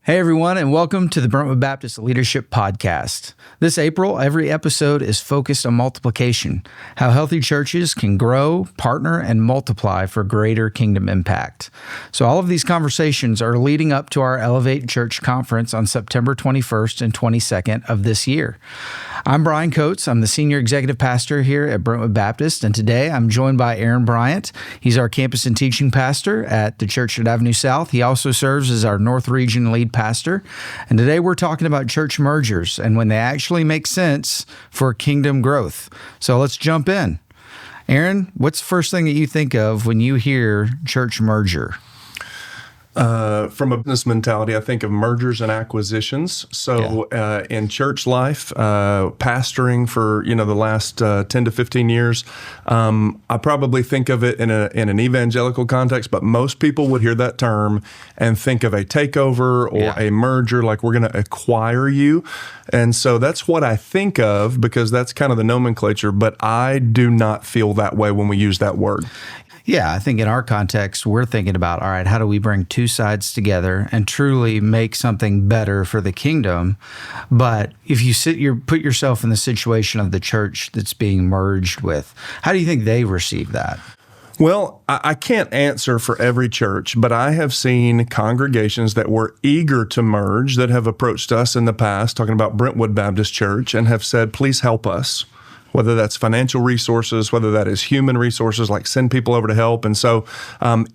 Hey everyone, and welcome to the Brentwood Baptist Leadership Podcast. This April, every episode is focused on multiplication, how healthy churches can grow, partner, and multiply for greater kingdom impact. So all of these conversations are leading up to our Elevate Church Conference on September 21st and 22nd of this year. I'm Brian Coates. I'm the Senior Executive Pastor here at Brentwood Baptist, and today I'm joined by Aaron Bryant. He's our campus and teaching pastor at the church at Avenue South. He also serves as our North Region lead pastor. And today we're talking about church mergers and when they actually make sense for kingdom growth. So let's jump in. Aaron, what's the first thing that you think of when you hear church merger? From a business mentality, I think of mergers and acquisitions. So in church life, pastoring for the last 10 to 15 years, I probably think of it in an evangelical context, but most people would hear that term and think of a takeover or a merger, like we're going to acquire you. And so that's what I think of because that's kind of the nomenclature, but I do not feel that way when we use that word. Yeah, I think in our context, we're thinking about, all right, how do we bring two sides together and truly make something better for the kingdom? But if you put yourself in the situation of the church that's being merged with, how do you think they receive that? Well, I can't answer for every church, but I have seen congregations that were eager to merge that have approached us in the past, talking about Brentwood Baptist Church, and have said, please help us. Whether that's financial resources, whether that is human resources, like send people over to help. And so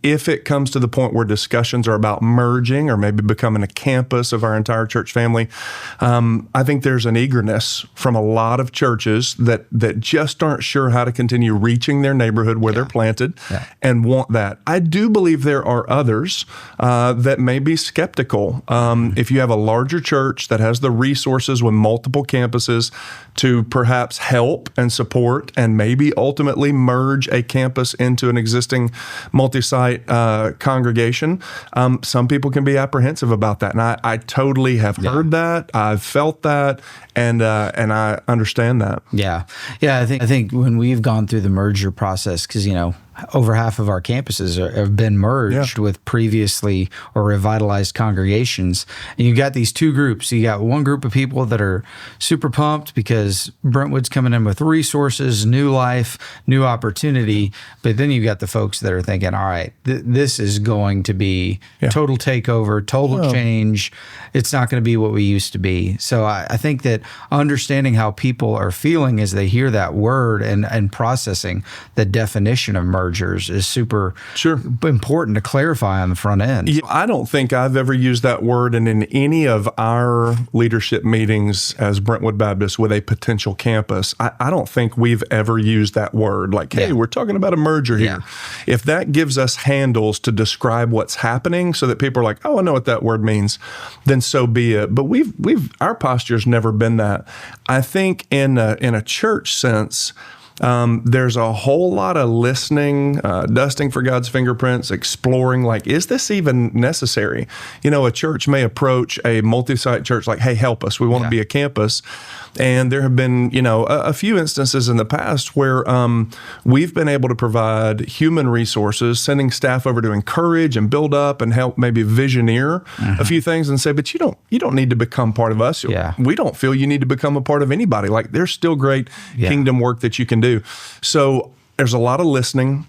if it comes to the point where discussions are about merging or maybe becoming a campus of our entire church family, I think there's an eagerness from a lot of churches that just aren't sure how to continue reaching their neighborhood where they're planted and want that. I do believe there are others that may be skeptical. If you have a larger church that has the resources with multiple campuses to perhaps help and support and maybe ultimately merge a campus into an existing multi-site congregation, some people can be apprehensive about that. And I totally have heard that. I've felt that. And I understand that. Yeah. I think when we've gone through the merger process, because, over half of our campuses have been merged with previously or revitalized congregations. And you've got these two groups. You got one group of people that are super pumped because Brentwood's coming in with resources, new life, new opportunity. But then you've got the folks that are thinking, all right, this is going to be total takeover, total change. It's not going to be what we used to be. So I think that understanding how people are feeling as they hear that word and processing the definition of mergers is super important to clarify on the front end. Yeah, I don't think I've ever used that word in any of our leadership meetings as Brentwood Baptist with a potential campus. I don't think we've ever used that word like, hey, we're talking about a merger here. If that gives us handles to describe what's happening so that people are like, oh, I know what that word means, then so be it. But our posture's never been that. I think in a church sense, there's a whole lot of listening, dusting for God's fingerprints, exploring, like, is this even necessary? A church may approach a multi-site church like, hey, help us. We want to be a campus. And there have been, a few instances in the past where we've been able to provide human resources, sending staff over to encourage and build up and help maybe visioneer a few things and say, but you don't need to become part of us. We don't feel you need to become a part of anybody. Like, there's still great kingdom work that you can do. So there's a lot of listening,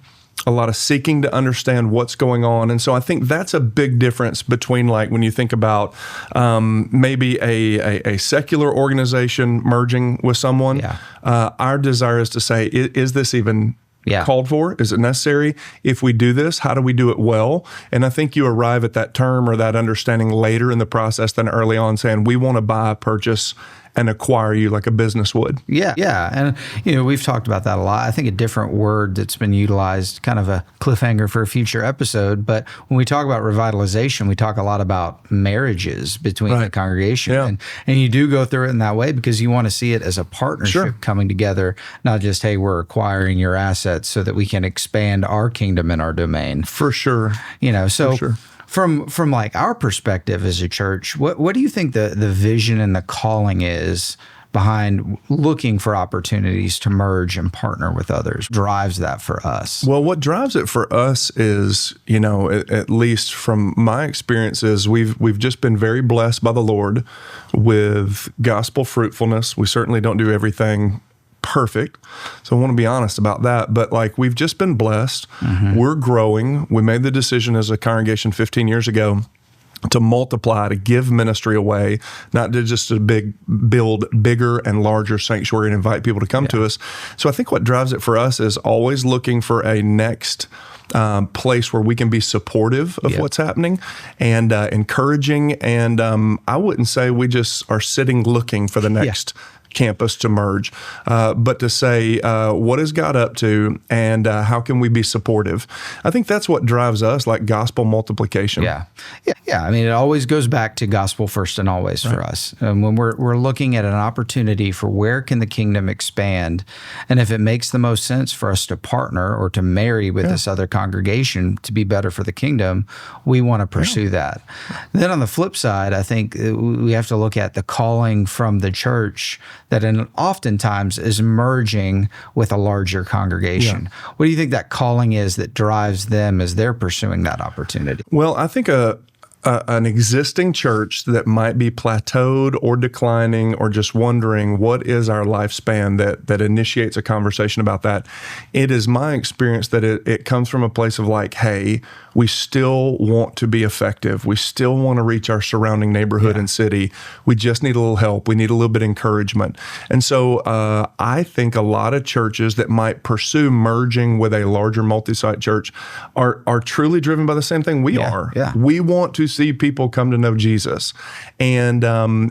a lot of seeking to understand what's going on. And so I think that's a big difference between, like, when you think about maybe a secular organization merging with someone. Our desire is to say, is this even called for? Is it necessary? If we do this, how do we do it well? And I think you arrive at that term or that understanding later in the process than early on, saying we want to buy, purchase, and acquire you like a business would. And, we've talked about that a lot. I think a different word that's been utilized, kind of a cliffhanger for a future episode, but when we talk about revitalization, we talk a lot about marriages between the congregation. And you do go through it in that way because you want to see it as a partnership coming together, not just, hey, we're acquiring your assets so that we can expand our kingdom in our domain. For sure. From like our perspective as a church, what do you think the vision and the calling is behind looking for opportunities to merge and partner with others drives that for us? Well, what drives it for us is, at least from my experiences, we've just been very blessed by the Lord with gospel fruitfulness. We certainly don't do everything perfect, so I want to be honest about that. But we've just been blessed. We're growing. We made the decision as a congregation 15 years ago to multiply, to give ministry away, not to just build bigger and larger sanctuary and invite people to come to us. So I think what drives it for us is always looking for a next place where we can be supportive of what's happening and encouraging. And I wouldn't say we just are sitting looking for the next campus to merge, but to say, what is God up to and how can we be supportive? I think that's what drives us, gospel multiplication. Yeah. I mean, it always goes back to gospel first and always for us. When we're looking at an opportunity for where can the kingdom expand, and if it makes the most sense for us to partner or to marry with this other congregation to be better for the kingdom, we want to pursue that. Then on the flip side, I think we have to look at the calling from the church that oftentimes is merging with a larger congregation. What do you think that calling is that drives them as they're pursuing that opportunity? Well, I think an existing church that might be plateaued or declining or just wondering what is our lifespan that initiates a conversation about that. It is my experience that it comes from a place of hey, we still want to be effective. We still want to reach our surrounding neighborhood and city. We just need a little help. We need a little bit of encouragement. And so I think a lot of churches that might pursue merging with a larger multi-site church are truly driven by the same thing we are. Yeah. We want to see people come to know Jesus. And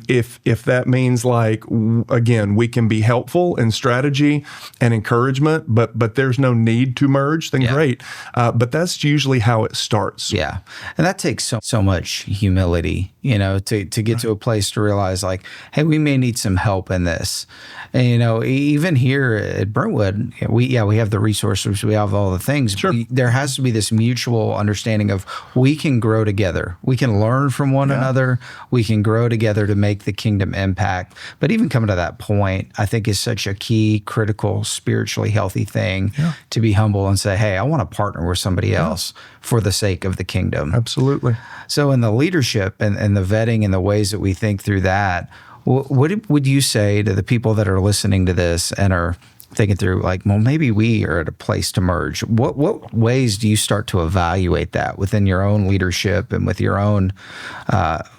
if that means again, we can be helpful in strategy and encouragement, but there's no need to merge, then great. But that's usually how it starts. Yeah. And that takes so much humility, to get to a place to realize hey, we may need some help in this. And, even here at Brentwood, we have the resources, we have all the things. Sure. There has to be this mutual understanding of we can grow together. We can learn from one another. We can grow together to make the kingdom impact. But even coming to that point, I think is such a key, critical, spiritually healthy thing to be humble and say, hey, I want to partner with somebody else for the sake of the kingdom. Absolutely. So in the leadership and the vetting and the ways that we think through that, what would you say to the people that are listening to this and are thinking through well, maybe we are at a place to merge? What ways do you start to evaluate that within your own leadership and with your own,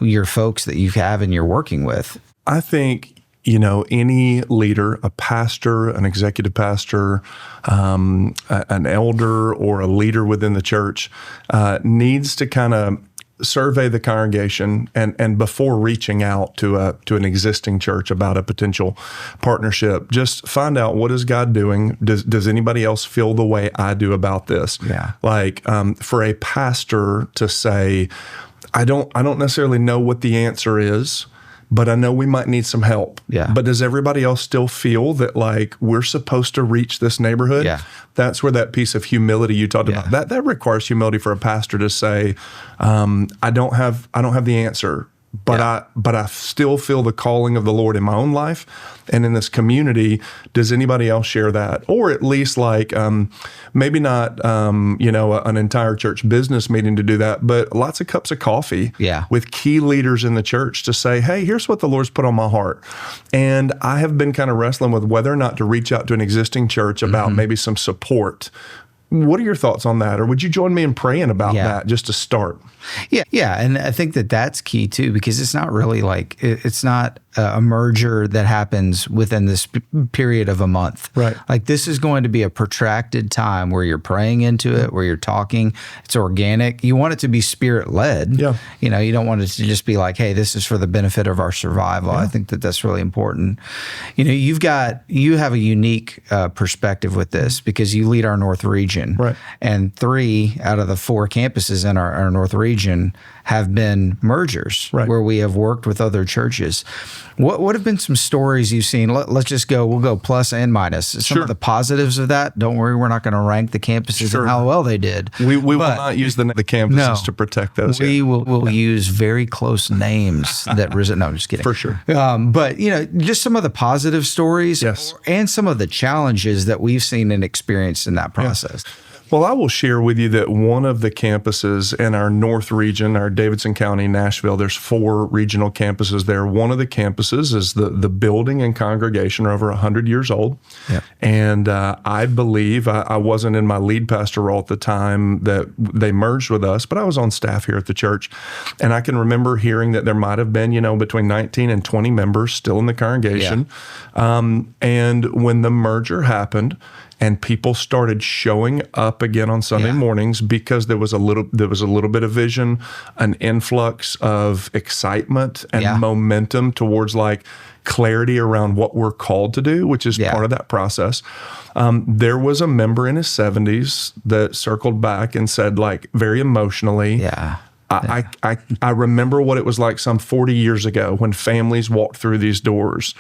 your folks that you have and you're working with? I think, any leader, a pastor, an executive pastor, an elder, or a leader within the church needs to kind of survey the congregation and before reaching out to an existing church about a potential partnership, just find out, what is God doing? Does anybody else feel the way I do about this? Yeah. For a pastor to say, I don't necessarily know what the answer is, but I know we might need some help. Yeah. But does everybody else still feel that we're supposed to reach this neighborhood? Yeah. That's where that piece of humility you talked about. That requires humility for a pastor to say, I don't have the answer, but I still feel the calling of the Lord in my own life and in this community. Does anybody else share that? Or at least maybe not an entire church business meeting to do that, but lots of cups of coffee with key leaders in the church to say, hey, here's what the Lord's put on my heart. And I have been kind of wrestling with whether or not to reach out to an existing church about maybe some support. What are your thoughts on that? Or would you join me in praying about that just to start? Yeah. And I think that's key too, because it's not really it's not a merger that happens within this period of a month. Right. This is going to be a protracted time where you're praying into it, where you're talking. It's organic. You want it to be spirit-led. Yeah. You don't want it to just be hey, this is for the benefit of our survival. I think that's really important. You have a unique perspective with this because you lead our North region. region. Right. And 3 out of the 4 campuses in our North region have been mergers where we have worked with other churches. What have been some stories you've seen? Let's just go, we'll go plus and minus. Some of the positives of that. Don't worry, we're not going to rank the campuses and how well they did. We will not use the campuses to protect those. We will use very close names that resent. No, I'm just kidding. For sure. But, just some of the positive stories and some of the challenges that we've seen and experienced in that process. Well, I will share with you that one of the campuses in our North region, our Davidson County, Nashville, there's 4 regional campuses there. One of the campuses is the building and congregation are over 100 years old. Yep. And I believe, I wasn't in my lead pastor role at the time that they merged with us, but I was on staff here at the church. And I can remember hearing that there might have been, between 19 and 20 members still in the congregation. Yeah. And when the merger happened, and people started showing up again on Sunday mornings because there was a little bit of vision, an influx of excitement and momentum towards clarity around what we're called to do, which is part of that process. There was a member in his 70s that circled back and said, very emotionally, I remember what it was like some 40 years ago when families walked through these doors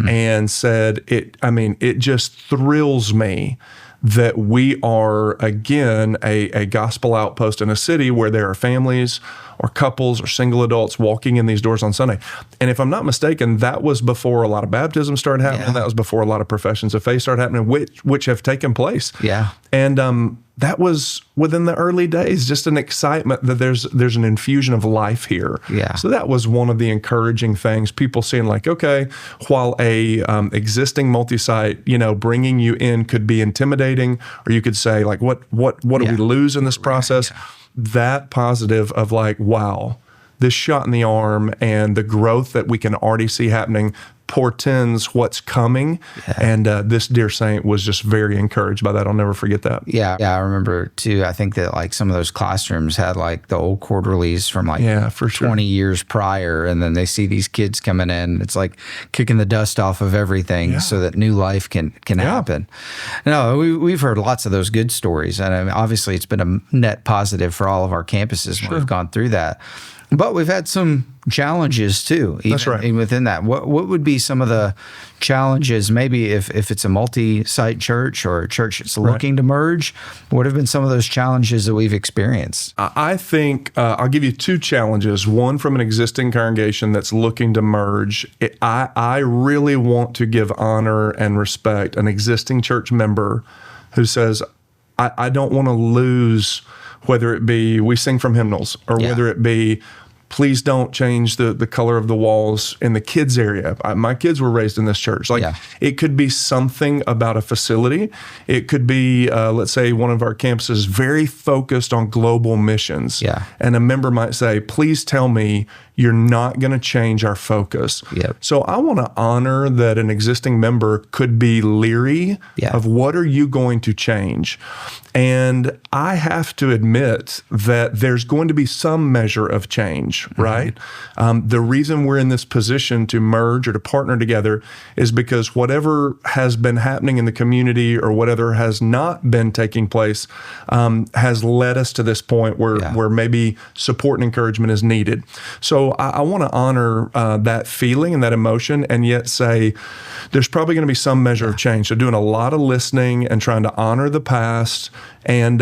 and said, it just thrills me that we are, again, a gospel outpost in a city where there are families or couples or single adults walking in these doors on Sunday. And if I'm not mistaken, that was before a lot of baptisms started happening. Yeah. That was before a lot of professions of faith started happening, which have taken place. Yeah. And that was within the early days, just an excitement that there's an infusion of life here. Yeah. So that was one of the encouraging things. People seeing okay, while a existing multi-site, bringing you in could be intimidating, or you could say what do we lose in this process? Yeah. That positive of wow, this shot in the arm and the growth that we can already see happening portends what's coming. Yeah. And this dear saint was just very encouraged by that. I'll never forget that. Yeah. I remember too. I think that some of those classrooms had the old quarterlies from for 20 years prior. And then they see these kids coming in. It's kicking the dust off of everything so that new life can happen. No, we've heard lots of those good stories. And obviously it's been a net positive for all of our campuses when we've gone through that. But we've had some challenges too. Even within that. What would be some of the challenges, maybe if it's a multi-site church or a church that's looking to merge, what have been some of those challenges that we've experienced? I think I'll give you 2 challenges. One from an existing congregation that's looking to merge. I really want to give honor and respect an existing church member who says, I don't want to lose, whether it be we sing from hymnals or whether it be please don't change the color of the walls in the kids area. My kids were raised in this church. It could be something about a facility. It could be, let's say, one of our campuses very focused on global missions. Yeah. And a member might say, please tell me you're not going to change our focus. Yep. So I want to honor that an existing member could be leery of what are you going to change. And I have to admit that there's going to be some measure of change, right? The reason we're in this position to merge or to partner together is because whatever has been happening in the community or whatever has not been taking place has led us to this point where maybe support and encouragement is needed. So I want to honor that feeling and that emotion and yet say there's probably going to be some measure of change. So doing a lot of listening and trying to honor the past and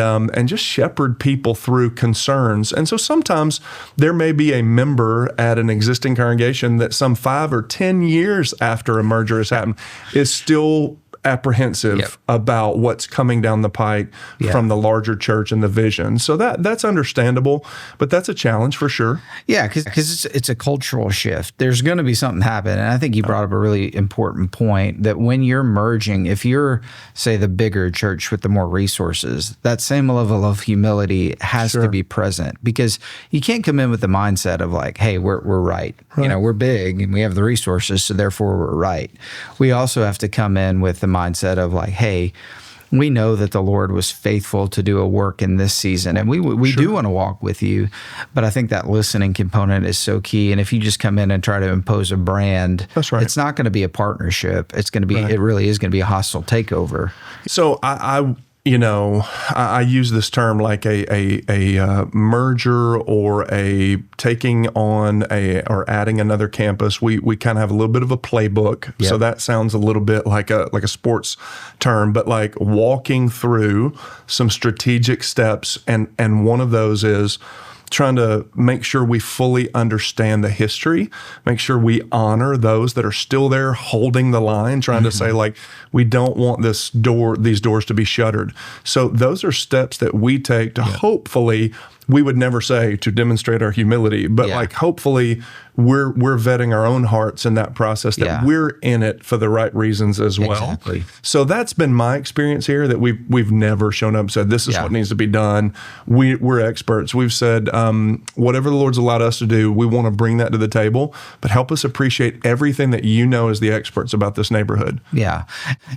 just shepherd people through concerns. And so sometimes there may be a member at an existing congregation that some 5 or 10 years after a merger has happened is still apprehensive about what's coming down the pike from the larger church and the vision. So that's understandable, but that's a challenge for sure. Yeah, because it's a cultural shift. There's going to be something happen. And I think you brought up a really important point that when you're merging, if you're, say, the bigger church with the more resources, that same level of humility has to be present because you can't come in with the mindset of hey, we're right. We're big and we have the resources, so therefore we're right. We also have to come in with the mindset of hey, we know that the Lord was faithful to do a work in this season, and we do want to walk with you, but I think that listening component is so key. And if you just come in and try to impose a brand, it's not going to be a partnership. It's going to be, it really is going to be a hostile takeover. So I I use this term like a merger or a taking on or adding another campus. We kind of have a little bit of a playbook. Yep. So that sounds a little bit like a sports term, but like walking through some strategic steps. And one of those is trying to make sure we fully understand the history, make sure we honor those that are still there holding the line, trying to say like, we don't want these doors to be shuttered. So those are steps that we take to hopefully, we would never say to demonstrate our humility, but like hopefully we're vetting our own hearts in that process, that we're in it for the right reasons as well. Exactly. So that's been my experience here, that we've never shown up and said, this is what needs to be done. We're experts. We've said, whatever the Lord's allowed us to do, we want to bring that to the table, but help us appreciate everything that you know as the experts about this neighborhood. Yeah.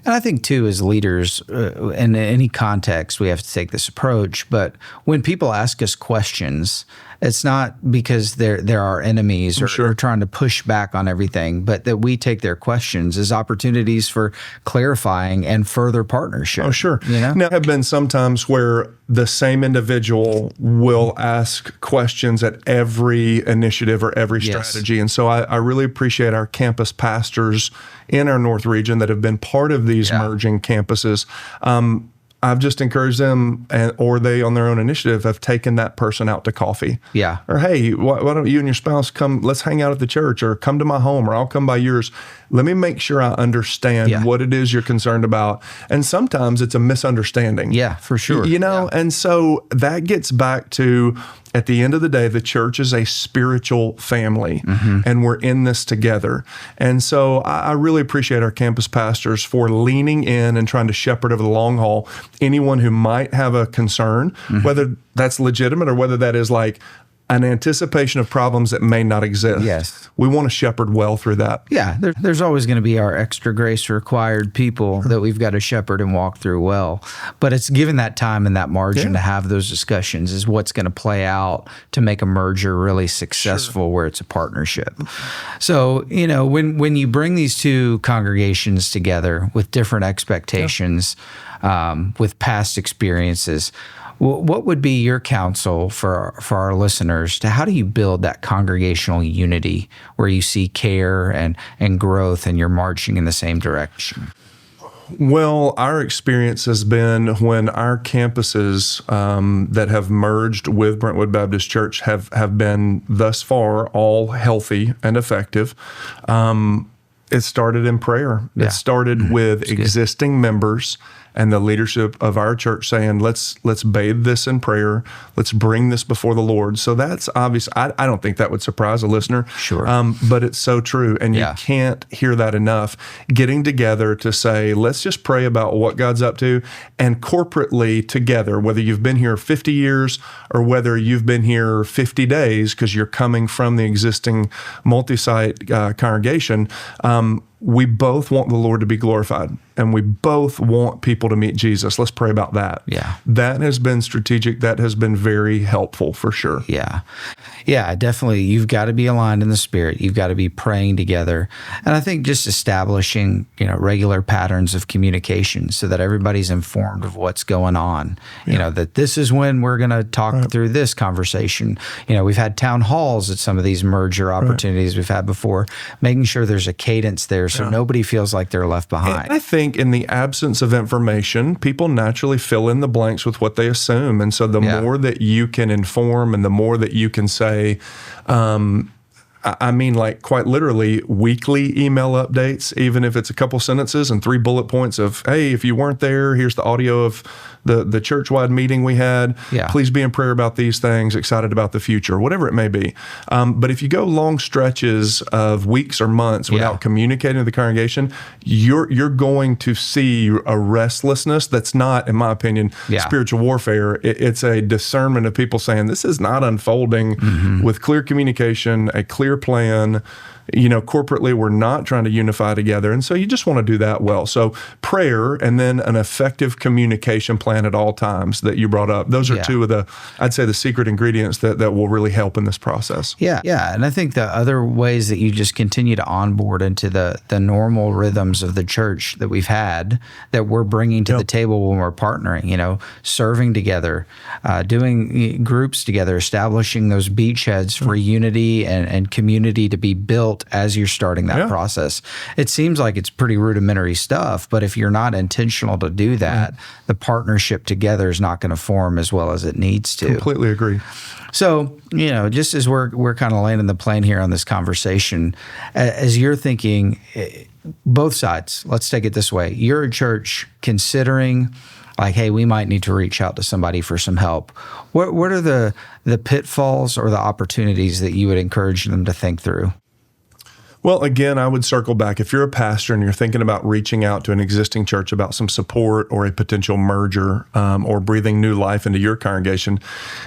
And I think too, as leaders, in any context, we have to take this approach, but when people ask us questions, it's not because they're our enemies or trying to push back on everything, but that we take their questions as opportunities for clarifying and further partnership. Oh, sure. Now, there have been some times where the same individual will ask questions at every initiative or every strategy. And so I really appreciate our campus pastors in our North region that have been part of these merging campuses. I've just encouraged them, or they on their own initiative have taken that person out to coffee. Yeah. Or, hey, why don't you and your spouse come, let's hang out at the church, or come to my home, or I'll come by yours. Let me make sure I understand what it is you're concerned about. And sometimes it's a misunderstanding. Yeah, for sure. And so that gets back to, at the end of the day, the church is a spiritual family, and we're in this together. And so I really appreciate our campus pastors for leaning in and trying to shepherd over the long haul anyone who might have a concern, whether that's legitimate or whether that is like an anticipation of problems that may not exist. Yes. We want to shepherd well through that. Yeah, there's always going to be our extra grace required people that we've got to shepherd and walk through well. But it's given that time and that margin to have those discussions is what's going to play out to make a merger really successful where it's a partnership. So, when you bring these two congregations together with different expectations, with past experiences, what would be your counsel for our listeners to how do you build that congregational unity where you see care and growth and you're marching in the same direction? Well, our experience has been when our campuses that have merged with Brentwood Baptist Church have been thus far all healthy and effective. It started in prayer. It started with existing members and the leadership of our church saying, let's bathe this in prayer. Let's bring this before the Lord. So that's obvious. I don't think that would surprise a listener. Sure. But it's so true. And you can't hear that enough. Getting together to say, let's just pray about what God's up to, and corporately together, whether you've been here 50 years or whether you've been here 50 days because you're coming from the existing multi-site congregation, we both want the Lord to be glorified, and we both want people to meet Jesus. Let's pray about that. Yeah. That has been strategic. That has been very helpful for sure. Yeah. Yeah, definitely. You've got to be aligned in the Spirit. You've got to be praying together. And I think just establishing, regular patterns of communication so that everybody's informed of what's going on. That this is when we're going to talk through this conversation. We've had town halls at some of these merger opportunities we've had before, making sure there's a cadence there so nobody feels like they're left behind. And I think in the absence of information, people naturally fill in the blanks with what they assume. And so the more that you can inform and the more that you can say, I mean, like quite literally weekly email updates, even if it's a couple sentences and 3 bullet points of, hey, if you weren't there, here's the audio of the church-wide meeting we had. Yeah. Please be in prayer about these things, excited about the future, whatever it may be. But if you go long stretches of weeks or months without communicating to the congregation, you're going to see a restlessness that's not, in my opinion, spiritual warfare. It's a discernment of people saying, this is not unfolding with clear communication, a clear clear plan. Corporately, we're not trying to unify together. And so you just want to do that well. So prayer and then an effective communication plan at all times that you brought up. Those are two of I'd say the secret ingredients that will really help in this process. Yeah. And I think the other ways that you just continue to onboard into the normal rhythms of the church that we've had, that we're bringing to the table when we're partnering, serving together, doing groups together, establishing those beachheads for unity and community to be built as you're starting that process. It seems like it's pretty rudimentary stuff, but if you're not intentional to do that, the partnership together is not going to form as well as it needs to. Completely agree. So, just as we're kind of landing the plane here on this conversation, as you're thinking, both sides, let's take it this way. You're a church considering like, hey, we might need to reach out to somebody for some help. What are the pitfalls or the opportunities that you would encourage them to think through? Well, again, I would circle back. If you're a pastor and you're thinking about reaching out to an existing church about some support or a potential merger or breathing new life into your congregation,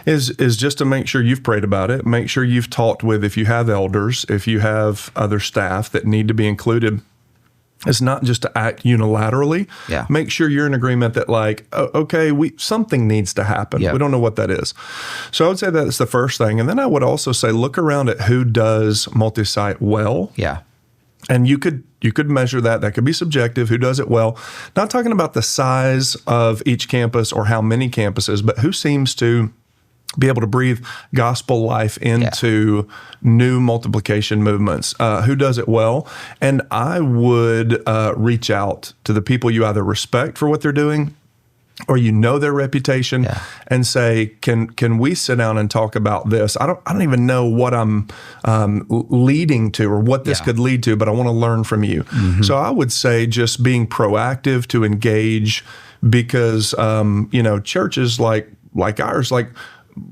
is just to make sure you've prayed about it. Make sure you've talked with, if you have elders, if you have other staff that need to be included. It's not just to act unilaterally. Yeah. Make sure you're in agreement that something needs to happen. Yeah. We don't know what that is. So I would say that's the first thing. And then I would also say, look around at who does multi-site well. Yeah. And you could measure that. That could be subjective. Who does it well? Not talking about the size of each campus or how many campuses, but who seems to be able to breathe gospel life into new multiplication movements. Who does it well? And I would reach out to the people you either respect for what they're doing or their reputation and say, can we sit down and talk about this? I don't even know what I'm leading to or what this could lead to, but I want to learn from you. Mm-hmm. So I would say just being proactive to engage, because churches like ours,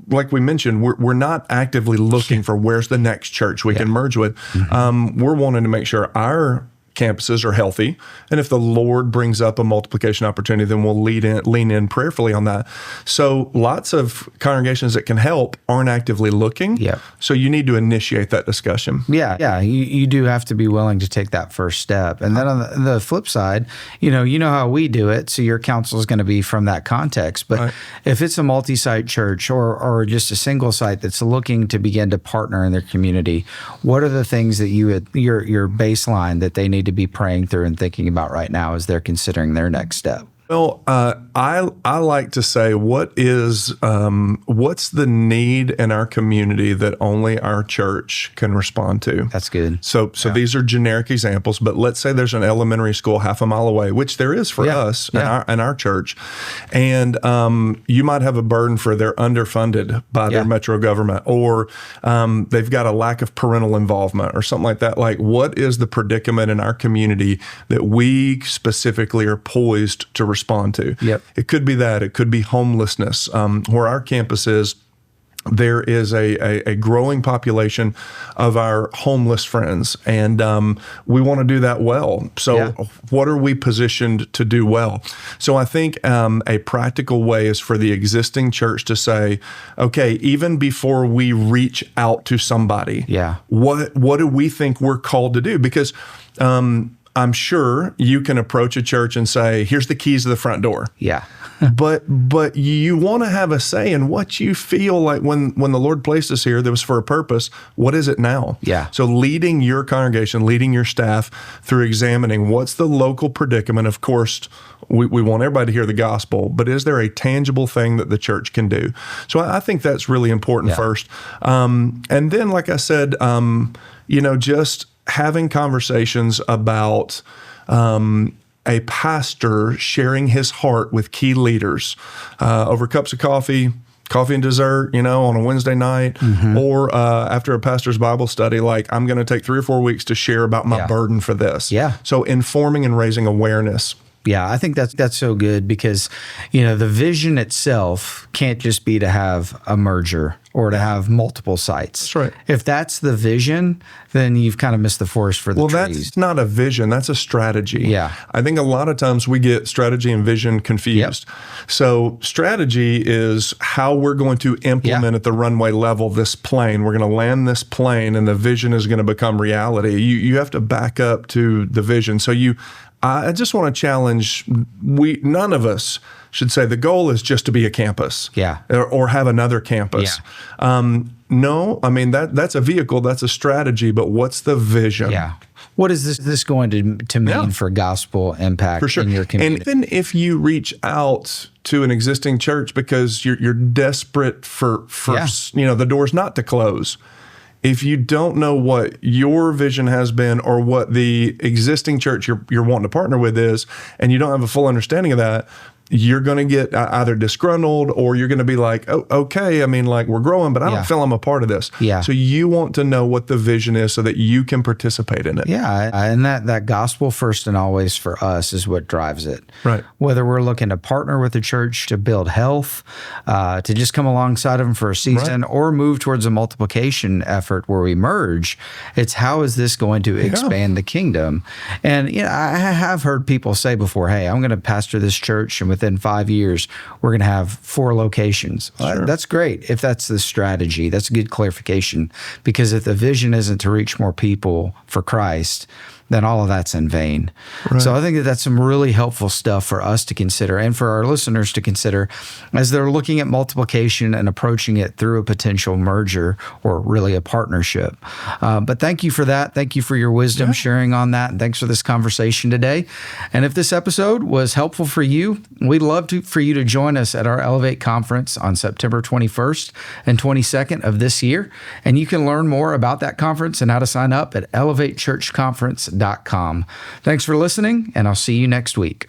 like we mentioned, we're not actively looking for where's the next church we can merge with. Mm-hmm. We're wanting to make sure our campuses are healthy. And if the Lord brings up a multiplication opportunity, then we'll lean in prayerfully on that. So lots of congregations that can help aren't actively looking. Yeah. So you need to initiate that discussion. Yeah. You do have to be willing to take that first step. And then on the flip side, you know how we do it. So your counsel is going to be from that context. But if it's a multi-site church or just a single site that's looking to begin to partner in their community, what are the things that your baseline that they need to be praying through and thinking about right now as they're considering their next step? Well, I like to say, what's the need in our community that only our church can respond to? That's good. So these are generic examples, but let's say there's an elementary school half a mile away, which there is for us in our church, and you might have a burden for they're underfunded by their metro government, or they've got a lack of parental involvement or something like that. Like, what is the predicament in our community that we specifically are poised to respond to? Yep. It could be that. It could be homelessness. Where our campus is, there is a growing population of our homeless friends, and we want to do that well. So what are we positioned to do well? So I think a practical way is for the existing church to say, okay, even before we reach out to somebody, what do we think we're called to do? Because I'm sure you can approach a church and say, here's the keys to the front door. Yeah. but you want to have a say in what you feel like when the Lord placed us here, that was for a purpose. What is it now? Yeah. So leading your congregation, leading your staff through examining what's the local predicament. Of course, we want everybody to hear the gospel, but is there a tangible thing that the church can do? So I think that's really important first. And then, like I said, just having conversations about a pastor sharing his heart with key leaders over cups of coffee and dessert, on a Wednesday night, or after a pastor's Bible study, like, I'm going to take 3 or 4 weeks to share about my burden for this. Yeah. So informing and raising awareness. Yeah, I think that's so good, because, the vision itself can't just be to have a merger or to have multiple sites. That's right. If that's the vision, then you've kind of missed the forest for the trees. Well, that's not a vision. That's a strategy. Yeah. I think a lot of times we get strategy and vision confused. Yep. So strategy is how we're going to implement at the runway level this plane. We're going to land this plane, and the vision is going to become reality. You have to back up to the vision. So I just want to challenge, none of us should say the goal is just to be a campus, or have another campus. No, I mean that's a vehicle, that's a strategy, but what's the vision? Yeah. What is this going to mean for gospel impact in your community? And even if you reach out to an existing church because you're desperate for the doors not to close. If you don't know what your vision has been or what the existing church you're wanting to partner with is, and you don't have a full understanding of that, you're going to get either disgruntled or you're going to be like, oh, okay, I mean, like we're growing, but I don't feel I'm a part of this. Yeah. So you want to know what the vision is so that you can participate in it. Yeah. And that gospel first and always for us is what drives it. Right. Whether we're looking to partner with the church to build health, to just come alongside of them for a season, or move towards a multiplication effort where we merge, it's how is this going to expand the kingdom? And I have heard people say before, hey, I'm going to pastor this church, and within 5 years, we're going to have 4 locations. Sure. That's great. If that's the strategy, that's a good clarification, because if the vision isn't to reach more people for Christ, then all of that's in vain. Right. So I think that's some really helpful stuff for us to consider and for our listeners to consider as they're looking at multiplication and approaching it through a potential merger or really a partnership. But thank you for that. Thank you for your wisdom sharing on that. And thanks for this conversation today. And if this episode was helpful for you, we'd love for you to join us at our Elevate conference on September 21st and 22nd of this year. And you can learn more about that conference and how to sign up at elevatechurchconference.com. Thanks for listening, and I'll see you next week.